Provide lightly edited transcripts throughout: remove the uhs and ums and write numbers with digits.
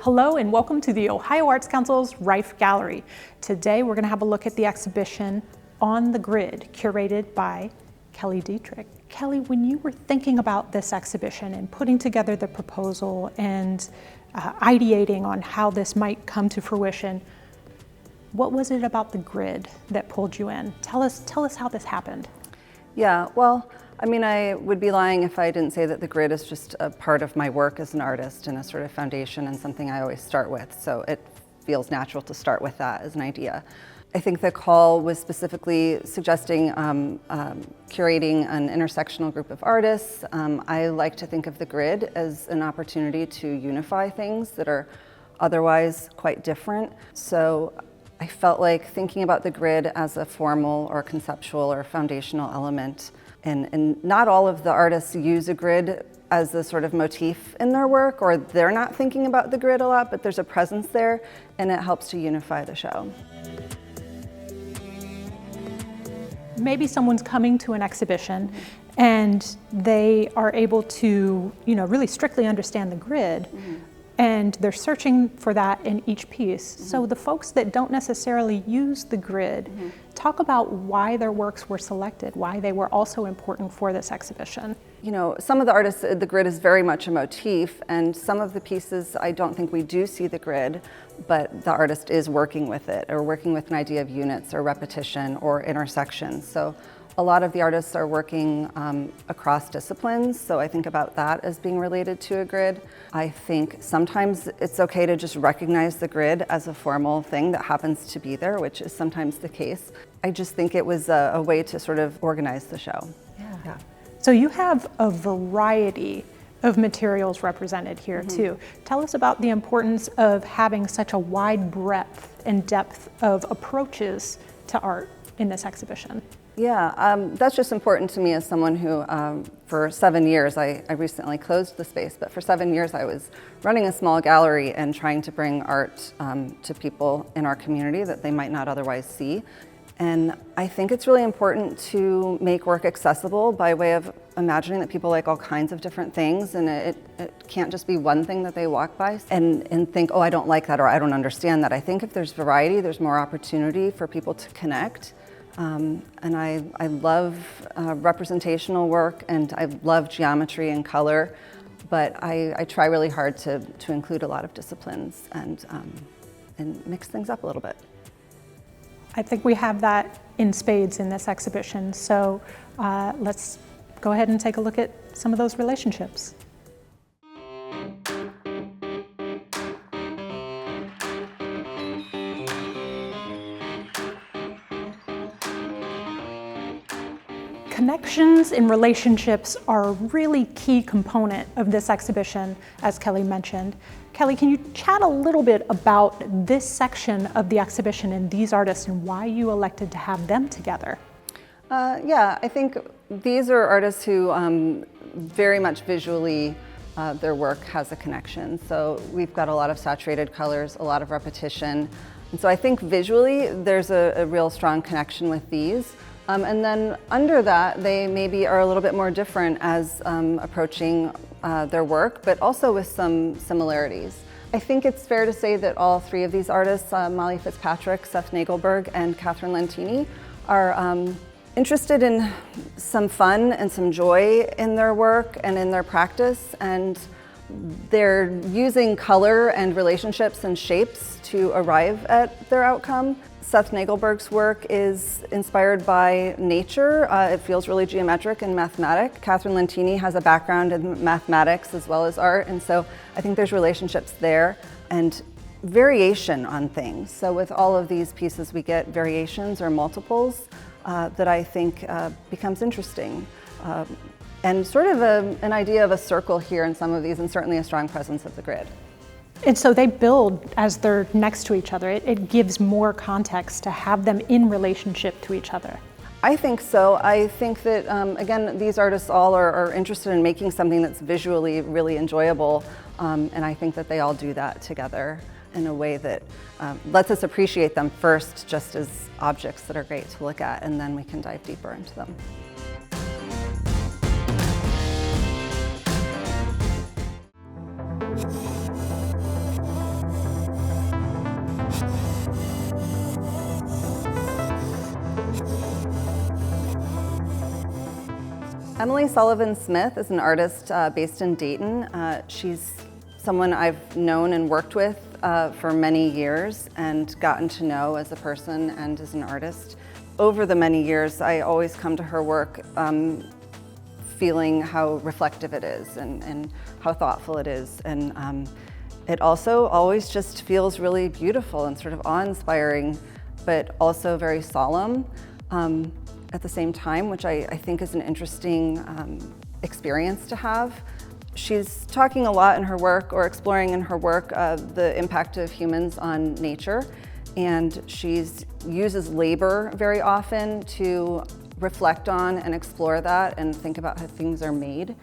Hello and welcome to the Ohio Arts Council's Riffe Gallery. Today we're going to have a look at the exhibition On the Grid, curated by Kelly Dietrick. Kelly, when you were thinking about this exhibition and putting together the proposal and ideating on how this might come to fruition, what was it about the grid that pulled you in? Tell us how this happened. Yeah, well, I mean, I would be lying if I didn't say that the grid is just a part of my work as an artist and a sort of foundation and something I always start with. So it feels natural to start with that as an idea. I think the call was specifically suggesting curating an intersectional group of artists. I like to think of the grid as an opportunity to unify things that are otherwise quite different. So I felt like thinking about the grid as a formal or conceptual or foundational element. And not all of the artists use a grid as a sort of motif in their work, or they're not thinking about the grid a lot, but there's a presence there and it helps to unify the show. Maybe someone's coming to an exhibition and they are able to, really strictly understand the grid. And they're searching for that in each piece. So the folks that don't necessarily use the grid, talk about why their works were selected, why they were also important for this exhibition. Some of the artists, the grid is very much a motif, and some of the pieces I don't think we do see the grid, but the artist is working with it, or working with an idea of units or repetition or intersections. So a lot of the artists are working across disciplines, so I think about that as being related to a grid. I think sometimes it's okay to just recognize the grid as a formal thing that happens to be there, which is sometimes the case. I just think it was a way to sort of organize the show. Yeah. So you have a variety of materials represented here too. Tell us about the importance of having such a wide breadth and depth of approaches to art in this exhibition. Yeah, that's just important to me as someone who, for 7 years, I recently closed the space, but for 7 years I was running a small gallery and trying to bring art to people in our community that they might not otherwise see. And I think it's really important to make work accessible by way of imagining that people like all kinds of different things, and it can't just be one thing that they walk by and think, oh, I don't like that or I don't understand that. I think if there's variety, there's more opportunity for people to connect. And I love representational work, and I love geometry and color, but I try really hard to include a lot of disciplines and mix things up a little bit. I think we have that in spades in this exhibition, so let's go ahead and take a look at some of those relationships. Connections and relationships are a really key component of this exhibition, as Kelly mentioned. Kelly, can you chat a little bit about this section of the exhibition and these artists and why you elected to have them together? Yeah, I think these are artists who very much visually their work has a connection. So we've got a lot of saturated colors, a lot of repetition. And so I think visually there's a real strong connection with these. And then under that, they maybe are a little bit more different as approaching their work, but also with some similarities. I think it's fair to say that all three of these artists, Molly Fitzpatrick, Seth Nagelberg, and Catherine Lentini, are interested in some fun and some joy in their work and in their practice, and they're using color and relationships and shapes to arrive at their outcome. Seth Nagelberg's work is inspired by nature. It feels really geometric and mathematic. Catherine Lentini has a background in mathematics as well as art, and so I think there's relationships there and variation on things. So with all of these pieces, we get variations or multiples that I think becomes interesting. And sort of an idea of a circle here in some of these, and certainly a strong presence of the grid. And so they build as they're next to each other. It gives more context to have them in relationship to each other. I think so. I think that, again, these artists all are interested in making something that's visually really enjoyable, and I think that they all do that together in a way that lets us appreciate them first just as objects that are great to look at, and then we can dive deeper into them. Emily Sullivan-Smith is an artist based in Dayton. She's someone I've known and worked with for many years and gotten to know as a person and as an artist. Over the many years, I always come to her work feeling how reflective it is and how thoughtful it is. And it also always just feels really beautiful and sort of awe-inspiring, but also very solemn at the same time, which I think is an interesting experience to have. She's talking a lot in her work, or exploring in her work, the impact of humans on nature. And she uses labor very often to reflect on and explore that and think about how things are made.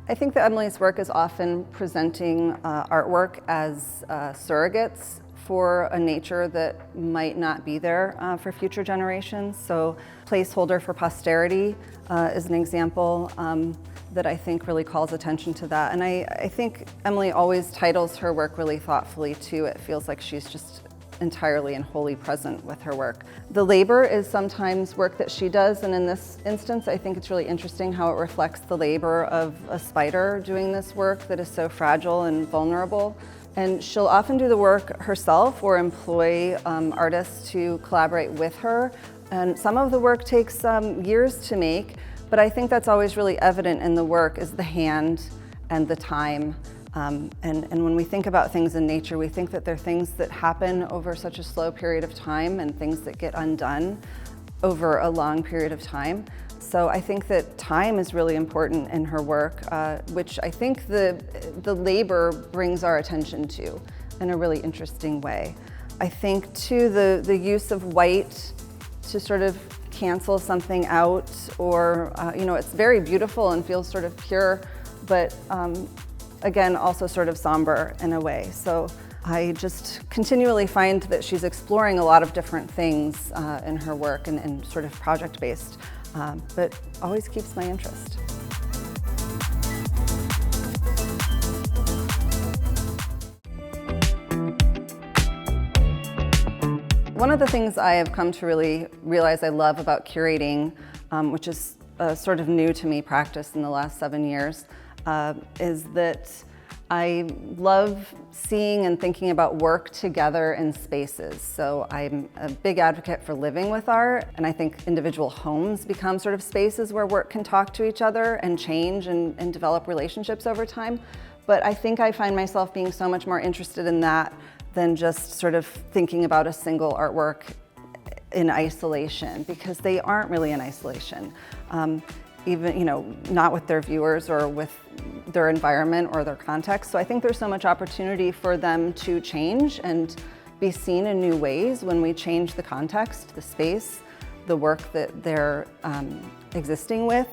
I think that Emily's work is often presenting artwork as surrogates for a nature that might not be there for future generations. So placeholder for posterity is an example that I think really calls attention to that. And I think Emily always titles her work really thoughtfully too. It feels like she's just entirely and wholly present with her work. The labor is sometimes work that she does, and in this instance I think it's really interesting how it reflects the labor of a spider doing this work that is so fragile and vulnerable. And she'll often do the work herself or employ artists to collaborate with her. And some of the work takes years to make, but I think that's always really evident in the work is the hand and the time. And when we think about things in nature, we think that they're things that happen over such a slow period of time and things that get undone over a long period of time. So I think that time is really important in her work, which I think the labor brings our attention to in a really interesting way. I think too the use of white to sort of cancel something out, or it's very beautiful and feels sort of pure, but again also sort of somber in a way. So I just continually find that she's exploring a lot of different things in her work and sort of project-based. But always keeps my interest. One of the things I have come to really realize I love about curating, which is a sort of new to me practice in the last 7 years, is that I love seeing and thinking about work together in spaces. So I'm a big advocate for living with art, and I think individual homes become sort of spaces where work can talk to each other and change and develop relationships over time. But I think I find myself being so much more interested in that than just sort of thinking about a single artwork in isolation, because they aren't really in isolation. Even, not with their viewers or with their environment or their context. So I think there's so much opportunity for them to change and be seen in new ways when we change the context, the space, the work that they're existing with.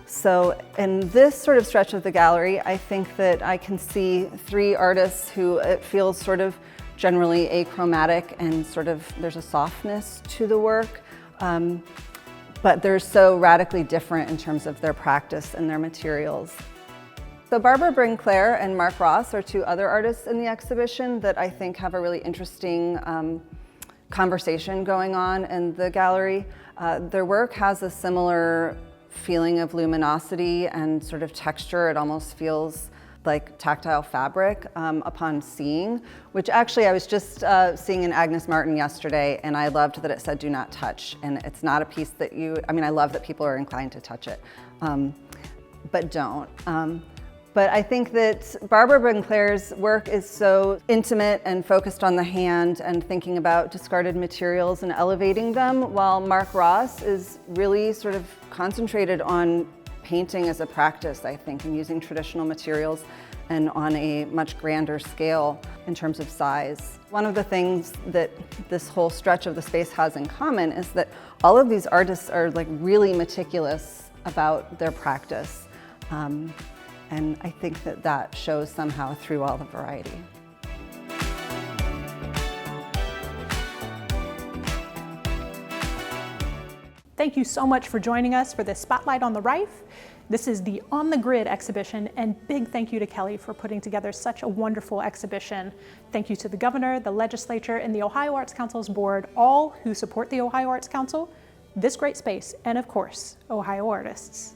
So in this sort of stretch of the gallery, I think that I can see 3 artists who it feels sort of generally achromatic and sort of there's a softness to the work. But they're so radically different in terms of their practice and their materials. So Bryn, Klare, and Mark Ross are 2 other artists in the exhibition that I think have a really interesting conversation going on in the gallery. Their work has a similar feeling of luminosity and sort of texture. It almost feels like tactile fabric upon seeing, which actually I was just seeing in Agnes Martin yesterday, and I loved that it said do not touch. And it's not a piece that I love that people are inclined to touch it, but don't. But I think that Bryn Klare's work is so intimate and focused on the hand and thinking about discarded materials and elevating them, while Mark Ross is really sort of concentrated on painting as a practice, I think, and using traditional materials and on a much grander scale in terms of size. One of the things that this whole stretch of the space has in common is that all of these artists are like really meticulous about their practice. And I think that shows somehow through all the variety. Thank you so much for joining us for this Spotlight on the Riffe. This is the On the Grid exhibition, and big thank you to Kelly for putting together such a wonderful exhibition. Thank you to the governor, the legislature, and the Ohio Arts Council's board, all who support the Ohio Arts Council. this great space, and of course, Ohio artists.